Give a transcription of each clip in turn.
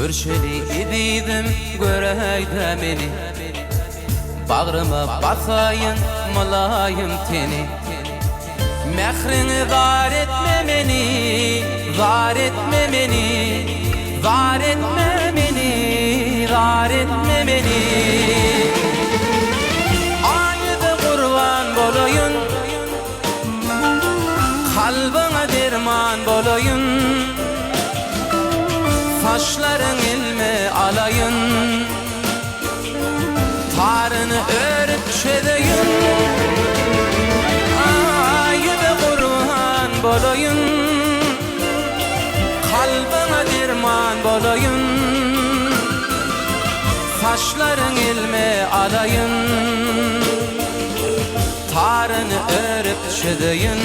Görşeli idiydim göreyde meni, bağrıma basayın mulayim teni. Mehrini zar etme beni, zar etme beni, zar etme beni, zar etme beni. Ayda kurban bolayın, kalbine derman bolayın. Saçların ilme alayın, tarını örüp çedeyin. Ayda kurban bolayın, kalbine derman bolayın. Saçların ilme alayın, tarını örüp çedeyin.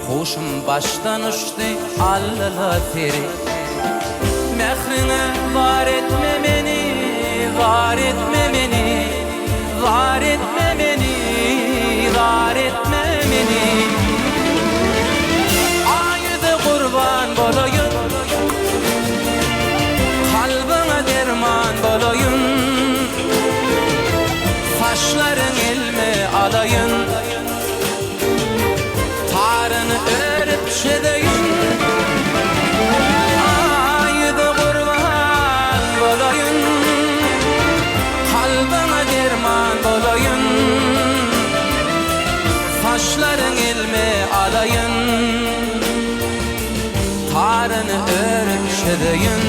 Hoşum baştan uçtu allala teri. Mehrine var etme beni, var etme beni, var etme beni, var etme beni. Ayda kurban bolayın, kalbine derman bolayın. Saçların ilme alayın, tarını örüp çedeyin. Ayda kurban bolayın, kalbine derman bolayın. Saçların ilme alayın, tarını örüp çedeyin.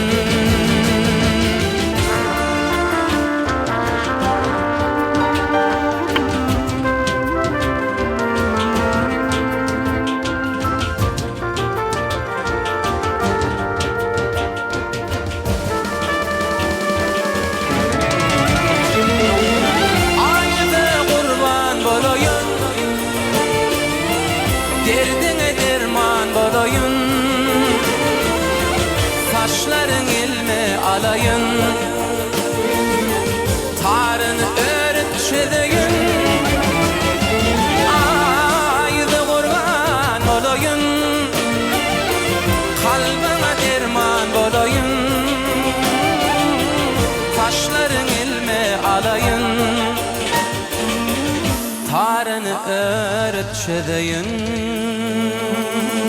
Derdine derman bolayın, saçların ilme alayın. Tarını örüp çedeyin. Ayda kurban bolayın, kalbine derman bolayın. Saçların ilme alayın, tarını örüp çedeyin.